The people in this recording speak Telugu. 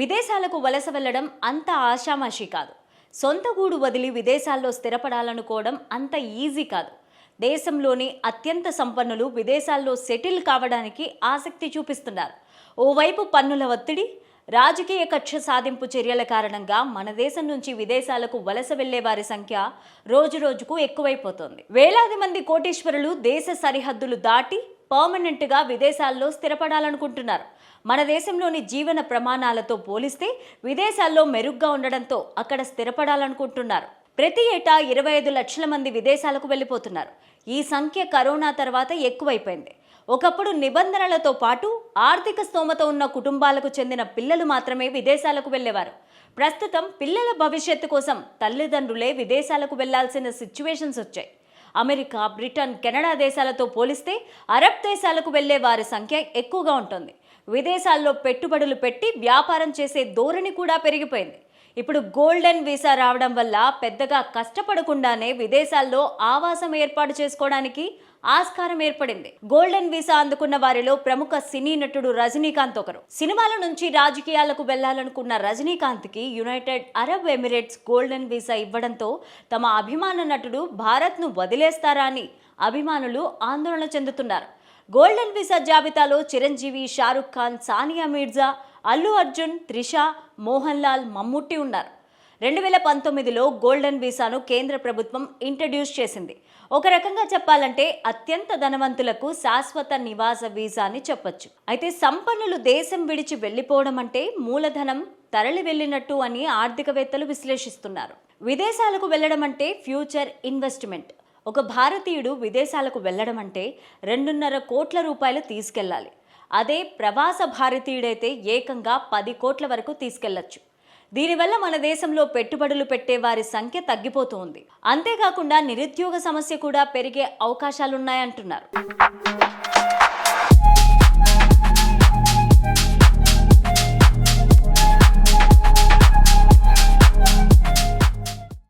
విదేశాలకు వలస వెళ్లడం అంత ఆషామాషి కాదు. సొంత గూడు వదిలి విదేశాల్లో స్థిరపడాలనుకోవడం అంత ఈజీ కాదు. దేశంలోని అత్యంత సంపన్నులు విదేశాల్లో సెటిల్ కావడానికి ఆసక్తి చూపిస్తున్నారు. ఓవైపు పన్నుల ఒత్తిడి, రాజకీయ కక్ష సాధింపు చర్యల కారణంగా మన దేశం నుంచి విదేశాలకు వలస వెళ్లే వారి సంఖ్య రోజురోజుకు ఎక్కువైపోతోంది. వేలాది మంది కోటీశ్వరులు దేశ సరిహద్దులు దాటి పర్మనెంట్ గా విదేశాల్లో స్థిరపడాలనుకుంటున్నారు. మన దేశంలోని జీవన ప్రమాణాలతో పోలిస్తే విదేశాల్లో మెరుగ్గా ఉండడంతో అక్కడ స్థిరపడాలనుకుంటున్నారు. ప్రతి ఏటా 25 లక్షల మంది విదేశాలకు వెళ్లిపోతున్నారు. ఈ సంఖ్య కరోనా తర్వాత ఎక్కువైపోయింది. ఒకప్పుడు నిబంధనలతో పాటు ఆర్థిక స్తోమత ఉన్న కుటుంబాలకు చెందిన పిల్లలు మాత్రమే విదేశాలకు వెళ్లేవారు. ప్రస్తుతం పిల్లల భవిష్యత్తు కోసం తల్లిదండ్రులే విదేశాలకు వెళ్లాల్సిన సిచ్యువేషన్స్ వచ్చాయి. అమెరికా, బ్రిటన్, కెనడా దేశాలతో పోలిస్తే అరబ్ దేశాలకు వెళ్లే వారి సంఖ్య ఎక్కువగా ఉంటుంది. విదేశాల్లో పెట్టుబడులు పెట్టి వ్యాపారం చేసే ధోరణి కూడా పెరిగిపోయింది. ఇప్పుడు గోల్డెన్ వీసా రావడం వల్ల పెద్దగా కష్టపడకుండానే విదేశాల్లో ఆవాసం ఏర్పాటు చేసుకోవడానికి ఆస్కారం ఏర్పడింది. గోల్డెన్ వీసా అందుకున్న వారిలో ప్రముఖ సినీ నటుడు రజనీకాంత్ ఒకరు. సినిమాల నుంచి రాజకీయాలకు వెళ్లాలనుకున్న రజనీకాంత్కి United Arab Emirates golden visa ఇవ్వడంతో తమ అభిమాన నటుడు భారత్ను వదిలేస్తారా అని అభిమానులు ఆందోళన చెందుతున్నారు. గోల్డెన్ వీసా జాబితాలో చిరంజీవి, షారుఖ్ ఖాన్, సానియా మీర్జా, అల్లు అర్జున్, త్రిష, మోహన్ లాల్, మమ్ముట్టి ఉన్నారు. 2019లో గోల్డెన్ వీసాను కేంద్ర ప్రభుత్వం ఇంట్రడ్యూస్ చేసింది. ఒక రకంగా చెప్పాలంటే అత్యంత ధనవంతులకు శాశ్వత నివాస వీసా అని చెప్పొచ్చు. అయితే సంపన్నులు దేశం విడిచి వెళ్లిపోవడం అంటే మూలధనం తరలి వెళ్లినట్టు అని ఆర్థికవేత్తలు విశ్లేషిస్తున్నారు. విదేశాలకు వెళ్లడం అంటే ఫ్యూచర్ ఇన్వెస్ట్మెంట్. ఒక భారతీయుడు విదేశాలకు వెళ్లడం అంటే 2.5 కోట్ల రూపాయలు తీసుకెళ్లాలి. అదే ప్రవాస భారతీయుడైతే ఏకంగా 10 కోట్ల వరకు తీసుకెళ్లొచ్చు. దీనివల్ల మన దేశంలో పెట్టుబడులు పెట్టే వారి సంఖ్య తగ్గిపోతూ ఉంది. అంతేకాకుండా నిరుద్యోగ సమస్య కూడా పెరిగే అవకాశాలున్నాయంటున్నారు.